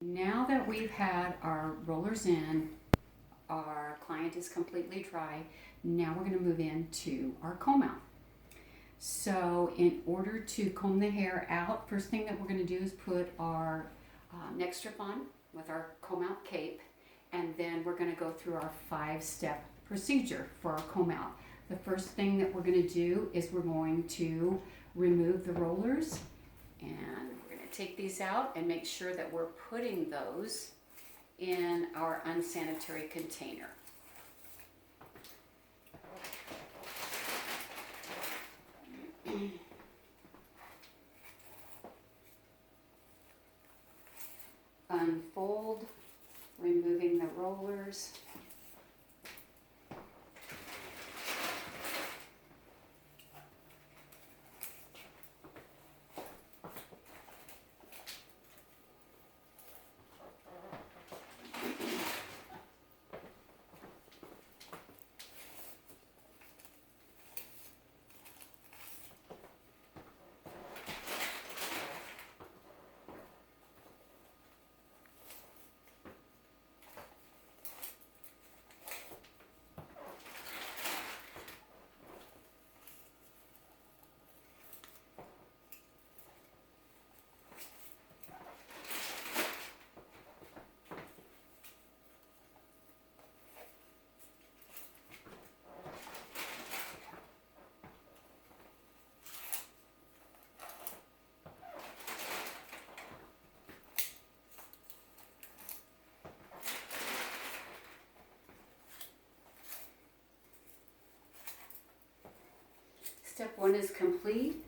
Now that we've had our rollers in, our client is completely dry, now we're going to move into our comb out. So in order to comb the hair out, first thing that we're going to do is put our neck strip on with our comb out cape, and then we're going to go through our 5-step procedure for our comb out. The first thing that we're going to do is we're going to remove the rollers, and we're going to take these out and make sure that we're putting those in our unsanitary container. Unfold, removing the rollers. Step 1 is complete.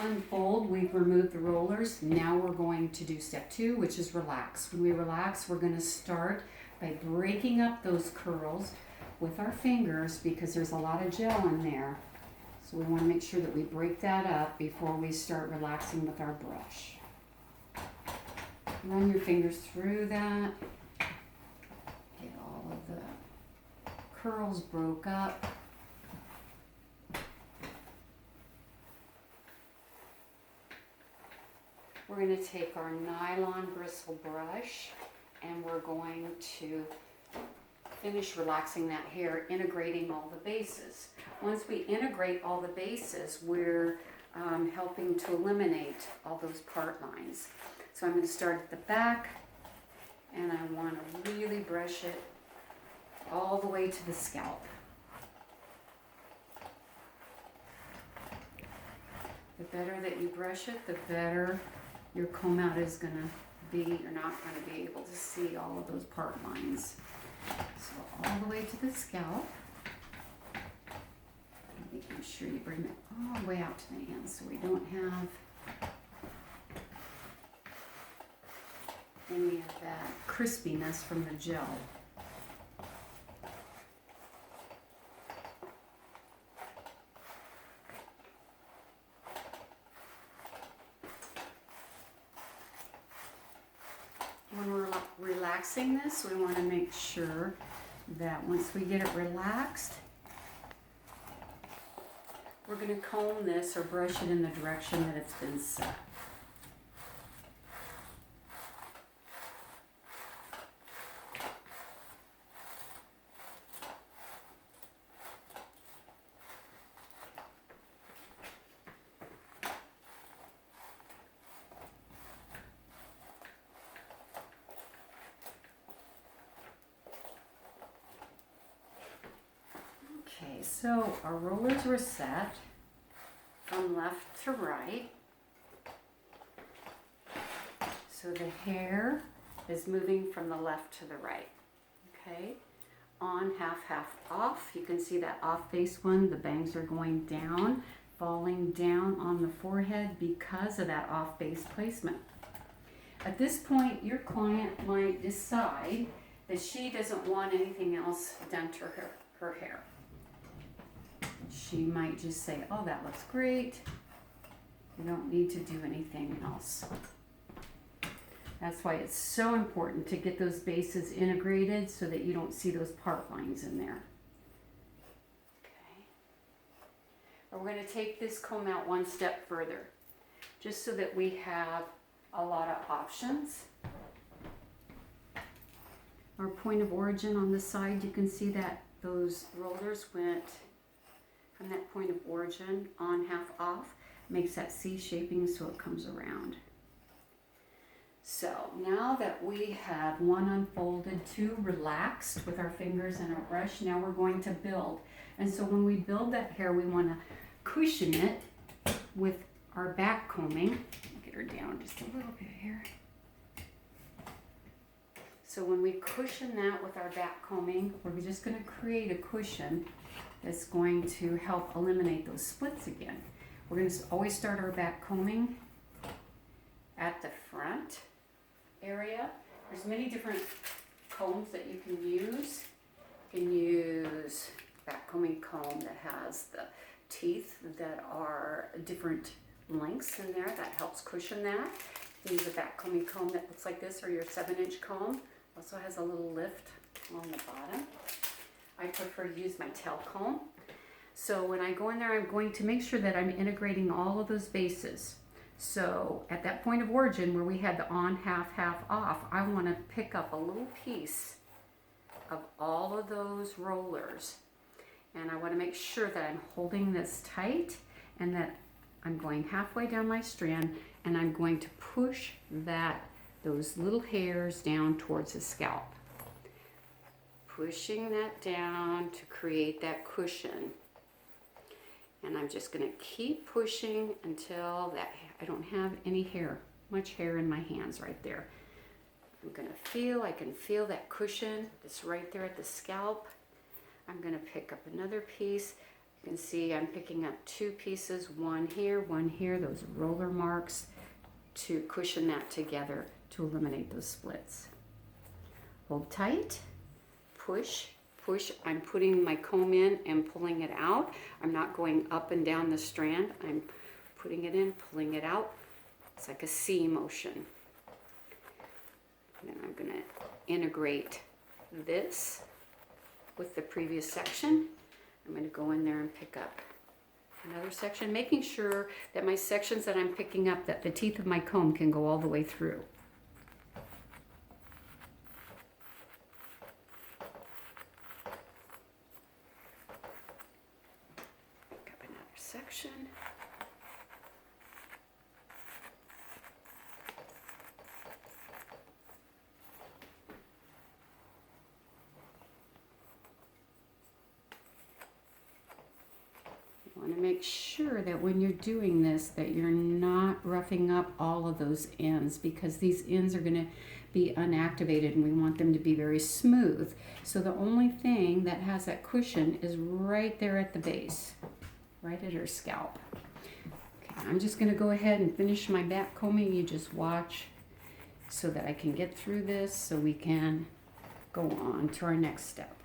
Unfold, we've removed the rollers. Now we're going to do step 2, which is relax. When we relax, we're going to start by breaking up those curls with our fingers because there's a lot of gel in there. So we want to make sure that we break that up before we start relaxing with our brush. Run your fingers through that. Get all of the curls broke up. We're going to take our nylon bristle brush and we're going to finish relaxing that hair, integrating all the bases. Once we integrate all the bases, we're helping to eliminate all those part lines. So I'm going to start at the back, and I want to really brush it all the way to the scalp. The better that you brush it, the better your comb out is going to be. You're not going to be able to see all of those part lines. So all the way to the scalp. Making sure you bring it all the way out to the end so we don't have any of that crispiness from the gel. When we're relaxing this, we want to make sure that once we get it relaxed, we're going to comb this or brush it in the direction that it's been set. Okay, so our rollers were set from left to right. So the hair is moving from the left to the right. Okay, on, half, half, off. You can see that off face one, the bangs are going down, falling down on the forehead because of that off base placement. At this point, your client might decide that she doesn't want anything else done to her hair. She might just say, oh, that looks great. You don't need to do anything else. That's why it's so important to get those bases integrated so that you don't see those part lines in there. Okay. We're going to take this comb out one step further, just so that we have a lot of options. Our point of origin on the side, you can see that those rollers went from that point of origin on, half off, makes that C shaping so it comes around. So now that we have one unfolded, two relaxed with our fingers and our brush, now we're going to build. And so when we build that hair, we want to cushion it with our back combing. I'll get her down just a little bit here. So when we cushion that with our back combing, we're just going to create a cushion that's going to help eliminate those splits again. We're going to always start our back combing at the front area. There's many different combs that you can use. You can use back combing comb that has the teeth that are different lengths in there. That helps cushion that. You use a back combing comb that looks like this, or your 7-inch comb. Also has a little lift on the bottom. I prefer to use my tail comb. So when I go in there, I'm going to make sure that I'm integrating all of those bases. So at that point of origin where we had the on, half, half off, I want to pick up a little piece of all of those rollers. And I want to make sure that I'm holding this tight and that I'm going halfway down my strand, and I'm going to push those little hairs down towards the scalp. Pushing that down to create that cushion. And I'm just going to keep pushing until I don't have any hair, much hair in my hands right there. I'm going to I can feel that cushion that's right there at the scalp. I'm going to pick up another piece. You can see I'm picking up two pieces, one here, those roller marks, to cushion that together to eliminate those splits. Hold tight, push, push. I'm putting my comb in and pulling it out. I'm not going up and down the strand. I'm putting it in, pulling it out. It's like a C motion. And then I'm going to integrate this with the previous section. I'm going to go in there and pick up another section, making sure that my sections that I'm picking up, that the teeth of my comb can go all the way through. Pick up another section. You want to make sure that when you're doing this that you're not roughing up all of those ends, because these ends are going to be unactivated and we want them to be very smooth. So the only thing that has that cushion is right there at the base, right at her scalp. Okay, I'm just going to go ahead and finish my back combing. You just watch so that I can get through this so we can go on to our next step.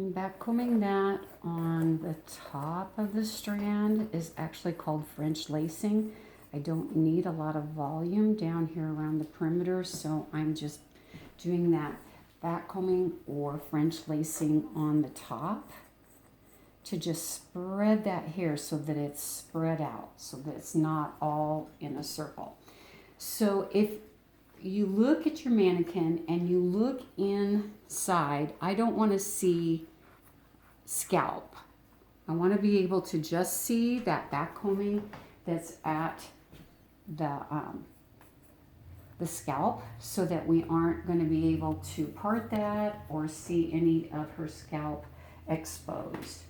Backcombing that on the top of the strand is actually called French lacing. I don't need a lot of volume down here around the perimeter, so I'm just doing that backcombing or French lacing on the top to just spread that hair so that it's spread out, so that it's not all in a circle. So if you look at your mannequin and you look inside, I don't want to see scalp. I want to be able to just see that backcombing that's at the scalp, so that we aren't going to be able to part that or see any of her scalp exposed.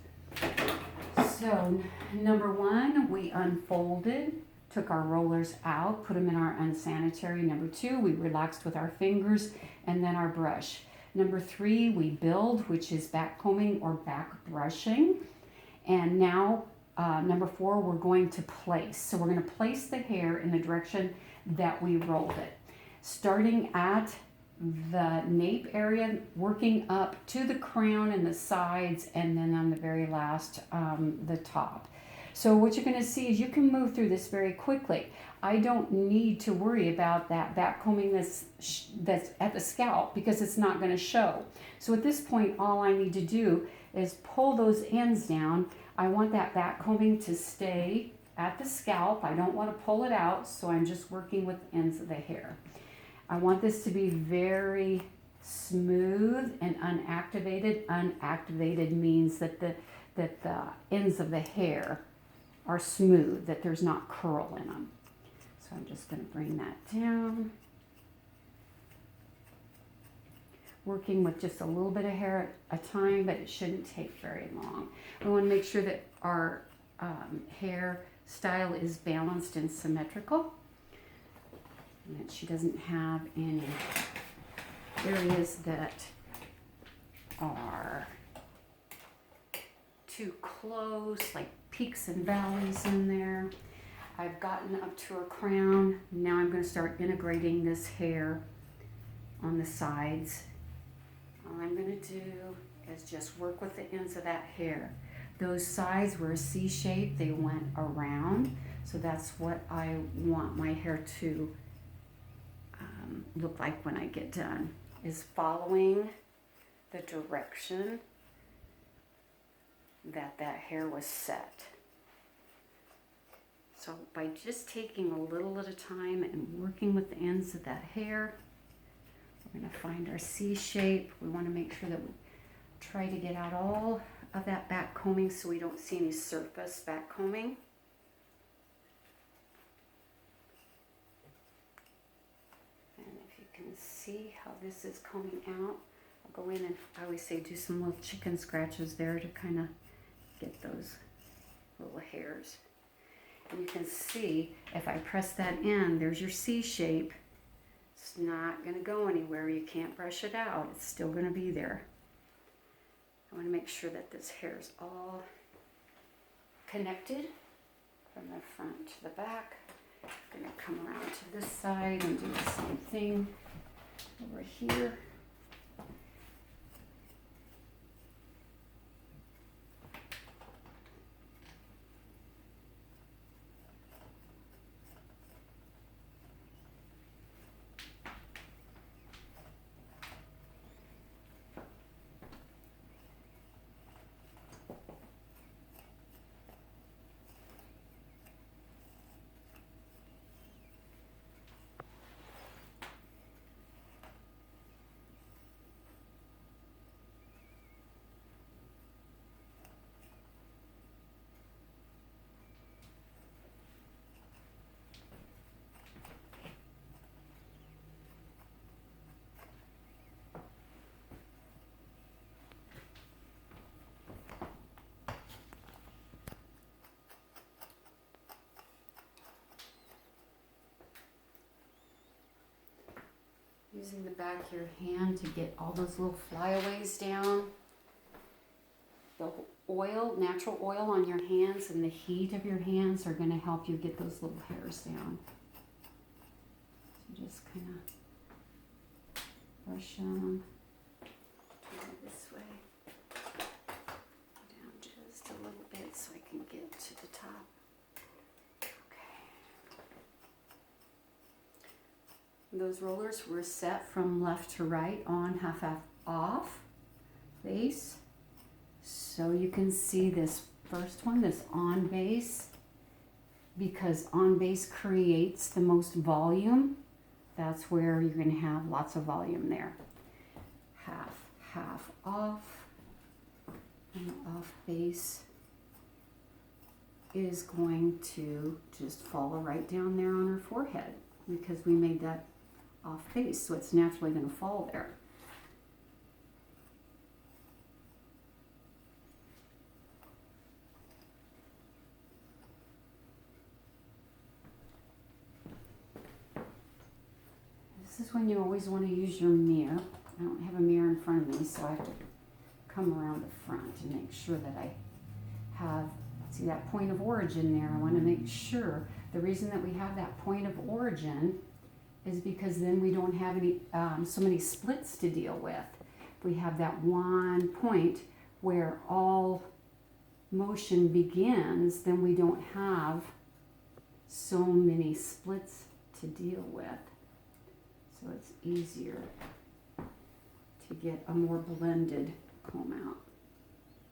So number one, we unfolded, took our rollers out, put them in our unsanitary. Number two, we relaxed with our fingers and then our brush. Number three, we build, which is backcombing or back brushing. And now number four, we're going to place. So we're going to place the hair in the direction that we rolled it, starting at the nape area, working up to the crown and the sides, and then on the very last, the top. So what you're going to see is you can move through this very quickly. I don't need to worry about that backcombing that's at the scalp because it's not going to show. So at this point, all I need to do is pull those ends down. I want that backcombing to stay at the scalp. I don't want to pull it out, so I'm just working with the ends of the hair. I want this to be very smooth and unactivated. Unactivated means that the ends of the hair are smooth, that there's not curl in them. So I'm just going to bring that down. Working with just a little bit of hair at a time, but it shouldn't take very long. We want to make sure that our hair style is balanced and symmetrical, and that she doesn't have any areas that are too close, like peaks and valleys in there. I've gotten up to her crown. Now I'm going to start integrating this hair on the sides. All I'm going to do is just work with the ends of that hair. Those sides were a C shape, they went around, so that's what I want my hair to look like when I get done, is following the direction that hair was set. So by just taking a little at a time and working with the ends of that hair, we're going to find our C shape. We want to make sure that we try to get out all of that back combing so we don't see any surface back combing. And if you can see how this is combing out, I'll go in and I always say do some little chicken scratches there to kind of get those little hairs. And you can see if I press that in, there's your C shape. It's not going to go anywhere. You can't brush it out. It's still going to be there. I want to make sure that this hair is all connected from the front to the back. I'm going to come around to this side and do the same thing over here. Using the back of your hand to get all those little flyaways down. The oil, natural oil on your hands and the heat of your hands are going to help you get those little hairs down. So just kind of brush them. Turn it this way. to the top. Okay. Those rollers were set from left to right, on, half, half, off, base. So you can see this first one, this on base, because on base creates the most volume. That's where you're going to have lots of volume there. Half, half, off, and the off base is going to just fall right down there on her forehead because we made that off base, so it's naturally going to fall there. This is when you always want to use your mirror. I don't have a mirror in front of me, so I have to come around the front and make sure that I have, see that point of origin there. I want to make sure. The reason that we have that point of origin is because then we don't have any so many splits to deal with. If we have that one point where all motion begins, then we don't have so many splits to deal with. So it's easier to get a more blended comb out.